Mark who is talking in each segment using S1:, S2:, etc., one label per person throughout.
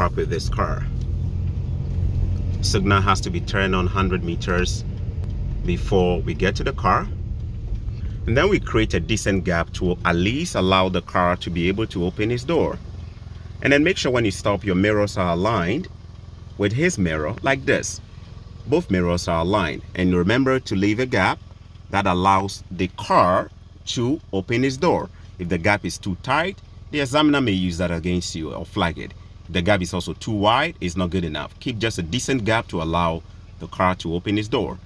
S1: park with this car. Signal has to be turned on 100 meters before we get to the car. And then we create a decent gap to at least allow the car to be able to open its door. And then make sure when you stop, your mirrors are aligned with his mirror like this. Both mirrors are aligned. And remember to leave a gap that allows the car to open its door. If the gap is too tight, the examiner may use that against you or flag it. If the gap is also too wide, it's not good enough. Keep just a decent gap to allow the car to open its door.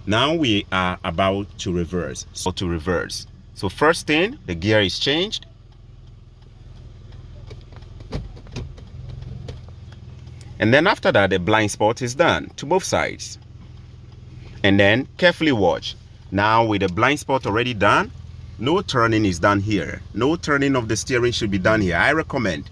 S1: Now we are about to reverse. So first thing, the gear is changed. And then after that, the blind spot is done to both sides. And then carefully watch. Now with the blind spot already done, no turning is done here. No turning of the steering should be done here. I recommend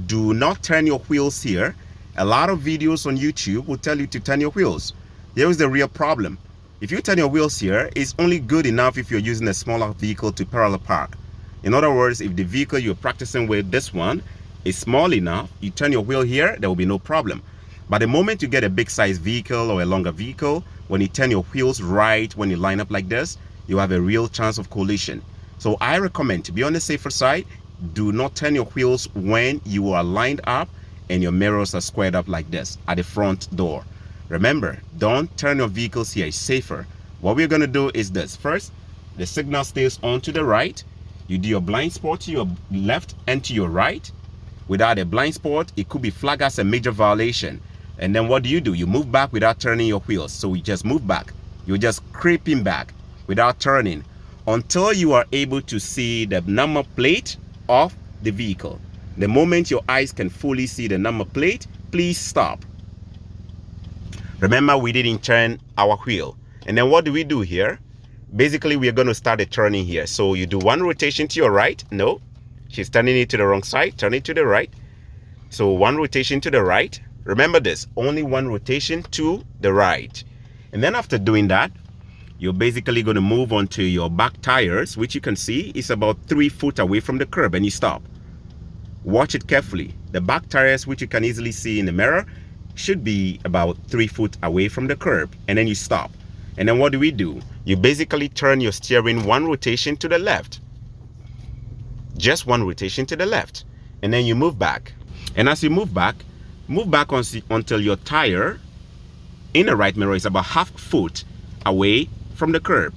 S1: do not turn your wheels here. A lot of videos on YouTube will tell you to turn your wheels. Here is the real problem. If you turn your wheels here, it's only good enough if you're using a smaller vehicle to parallel park. In other words, if the vehicle you're practicing with, this one, is small enough, you turn your wheel here, there will be no problem. But the moment you get a big size vehicle or a longer vehicle, when you turn your wheels right, when you line up like this, you have a real chance of collision. So I recommend, to be on the safer side, do not turn your wheels when you are lined up and your mirrors are squared up like this at the front door. Remember, don't turn your vehicles here. It's safer. What we're going to do is this. First, the signal stays on to the right. You do your blind spot to your left and to your right. Without a blind spot, it could be flagged as a major violation. And then what do? You move back without turning your wheels. So you just move back. You're just creeping back without turning until you are able to see the number plate of the vehicle. The moment your eyes can fully see the number plate, please stop. Remember, we didn't turn our wheel. And then what do we do here? Basically, we are going to start a turning here. So you do one rotation to your right. No, she's turning it to the wrong side. Turn it to the right. So one rotation to the right. Remember this, only one rotation to the right. And then after doing that, you're basically going to move on to your back tires, which you can see is about 3 feet away from the curb, and you stop. Watch it carefully. The back tires, which you can easily see in the mirror, should be about 3 feet away from the curb, and then you stop. And then what do? You basically turn your steering one rotation to the left. Just one rotation to the left. And then you move back. And as you move back until your tire in the right mirror is about half foot away from the curb.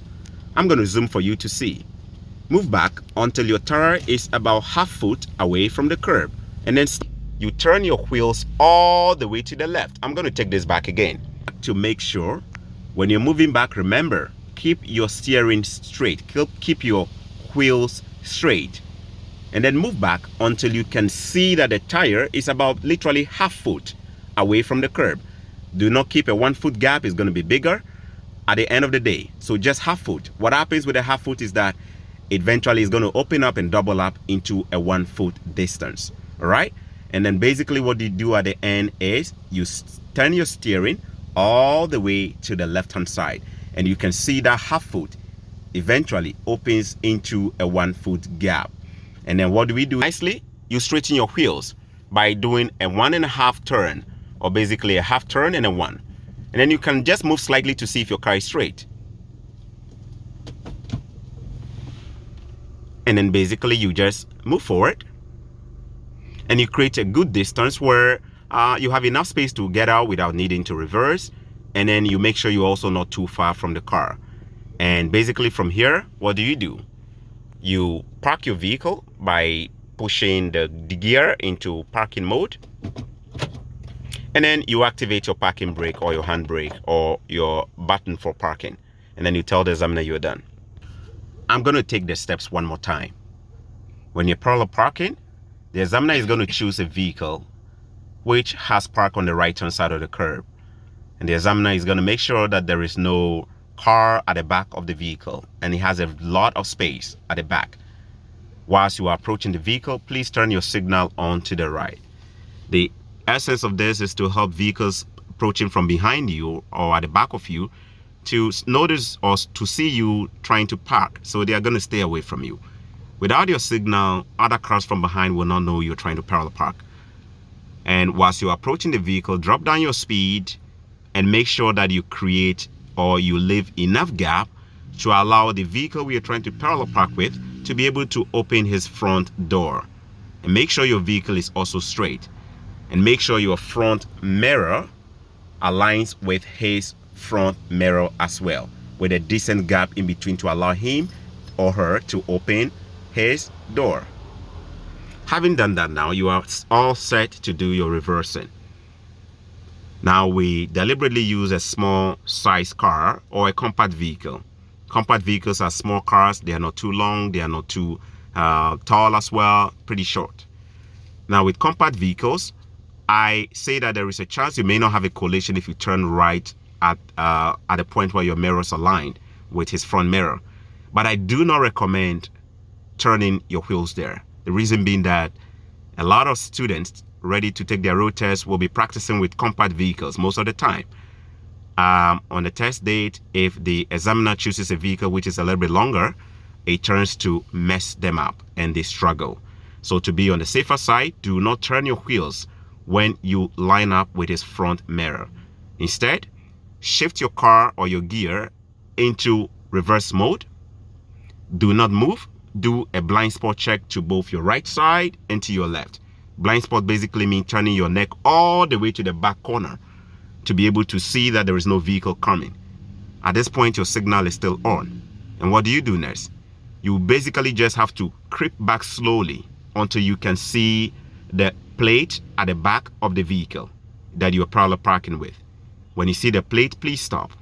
S1: I'm going to zoom for you to see. Move back until your tire is about half foot away from the curb. And then you turn your wheels all the way to the left. I'm going to take this back again. To make sure when you're moving back, remember, keep your steering straight. Keep your wheels straight. And then move back until you can see that the tire is about literally half foot away from the curb. Do not keep a 1 foot gap. It's going to be bigger at the end of the day. So just half foot. What happens with a half foot is that eventually it's going to open up and double up into a 1 foot distance. All right. And then basically what you do at the end is you turn your steering all the way to the left hand side. And you can see that half foot eventually opens into a 1 foot gap. And then what do? Nicely, you straighten your wheels by doing a 1.5 turn, or basically a half turn and a 1. And then you can just move slightly to see if your car is straight. And then basically you just move forward and you create a good distance where you have enough space to get out without needing to reverse. And then you make sure you're also not too far from the car. And basically from here, what do? You park your vehicle by pushing the gear into parking mode. And then you activate your parking brake or your handbrake or your button for parking. And then you tell the examiner you're done. I'm going to take the steps one more time. When you're parallel parking, the examiner is going to choose a vehicle which has parked on the right hand side of the curb. And the examiner is going to make sure that there is no car at the back of the vehicle and it has a lot of space at the back. Whilst you are approaching the vehicle, please turn your signal on to the right. The essence of this is to help vehicles approaching from behind you or at the back of you to notice or to see you trying to park, so they are going to stay away from you. Without your signal, other cars from behind will not know you're trying to parallel park. And whilst you're approaching the vehicle, drop down your speed and make sure that you create or you leave enough gap to allow the vehicle we are trying to parallel park with to be able to open his front door. And make sure your vehicle is also straight. And make sure your front mirror aligns with his front mirror as well, with a decent gap in between to allow him or her to open his door. Having done that, now you are all set to do your reversing. Now we deliberately use a small size car or a compact vehicle. Compact vehicles are small cars. They are not too long. They are not too tall as well. Pretty short. Now with compact vehicles, I say that there is a chance you may not have a collision if you turn right at a point where your mirrors aligned with his front mirror. But I do not recommend turning your wheels there. The reason being that a lot of students ready to take their road test will be practicing with compact vehicles most of the time. On the test date, if the examiner chooses a vehicle which is a little bit longer, it turns to mess them up and they struggle. So to be on the safer side, do not turn your wheels when you line up with his front mirror. Instead, shift your car or your gear into reverse mode. Do not move. Do a blind spot check to both your right side and to your left. Blind spot basically means turning your neck all the way to the back corner to be able to see that there is no vehicle coming. At this point, your signal is still on. And what do you do next? You basically just have to creep back slowly until you can see the plate at the back of the vehicle that you are parallel parking with. When you see the plate, please stop.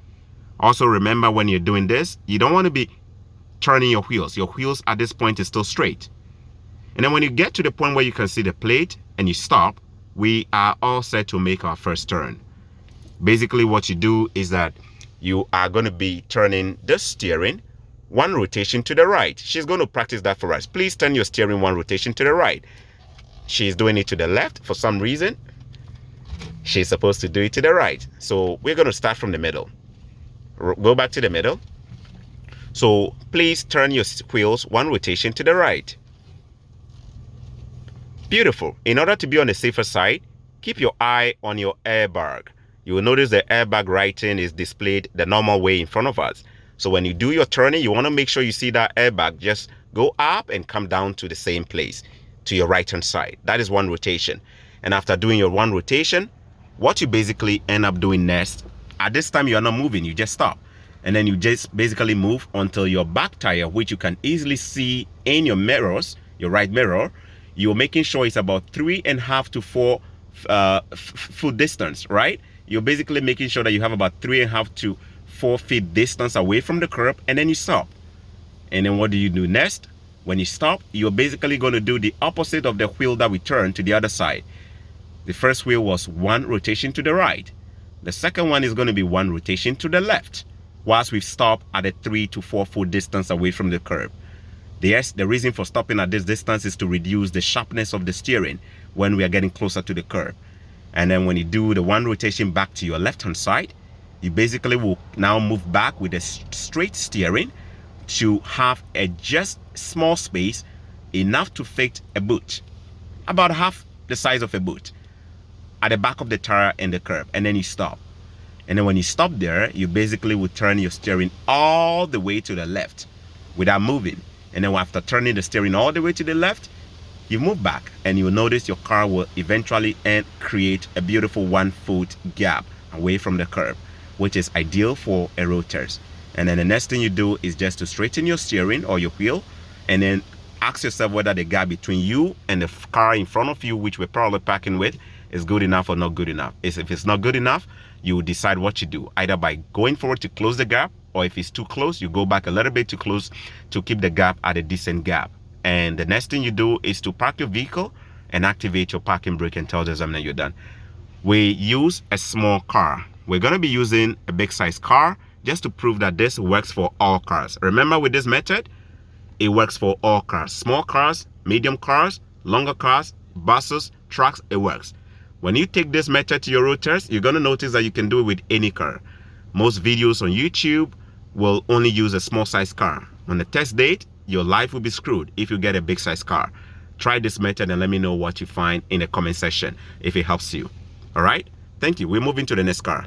S1: Also remember, when you're doing this, you don't want to be turning your wheels. Your wheels at this point is still straight. And then when you get to the point where you can see the plate and you stop, we are all set to make our first turn. Basically what you do is that you are going to be turning the steering one rotation to the right. She's going to practice that for us. Please turn your steering one rotation to the right. She's doing it to the left for some reason. She's supposed to do it to the right. So we're going to start from the middle. Go back to the middle. So please turn your wheels one rotation to the right. Beautiful. In order to be on the safer side, keep your eye on your airbag. You will notice the airbag writing is displayed the normal way in front of us. So when you do your turning, you want to make sure you see that airbag just go up and come down to the same place, to your right hand side. That is one rotation. And after doing your one rotation, what you basically end up doing next, at this time you are not moving, you just stop. And then you just basically move until your back tire, which you can easily see in your mirrors, your right mirror, you're making sure it's about 3.5 to 4 foot distance, right? You're basically making sure that you have about 3.5 to 4 feet distance away from the curb, and then you stop. And then what do you do next? When you stop, you're basically going to do the opposite of the wheel that we turned to the other side. The first wheel was one rotation to the right. The second one is going to be one rotation to the left, whilst we've stopped at a 3 to 4 foot distance away from the curb. Yes, the reason for stopping at this distance is to reduce the sharpness of the steering when we are getting closer to the curb. And then when you do the one rotation back to your left hand side, you basically will now move back with a straight steering to have a just small space enough to fit a boot, about half the size of a boot, at the back of the tire and the curb. And then you stop. And then when you stop there, you basically will turn your steering all the way to the left without moving. And then after turning the steering all the way to the left, you move back and you'll notice your car will eventually create a beautiful 1 foot gap away from the curb, which is ideal for a road test. And then the next thing you do is just to straighten your steering or your wheel, and then ask yourself whether the gap between you and the car in front of you, which we're probably parking with, is good enough or not good enough. If it's not good enough, you decide what you do, either by going forward to close the gap, or if it's too close, you go back a little bit to close to keep the gap at a decent gap. And the next thing you do is to park your vehicle and activate your parking brake and tell the examiner you're done. We use a small car. We're going to be using a big size car just to prove that this works for all cars. Remember, with this method, it works for all cars. Small cars, medium cars, longer cars, buses, trucks, it works. When you take this method to your road test, you're going to notice that you can do it with any car. Most videos on YouTube will only use a small size car. On the test date, your life will be screwed if you get a big size car. Try this method and let me know what you find in the comment section if it helps you. All right. Thank you. We're moving to the next car.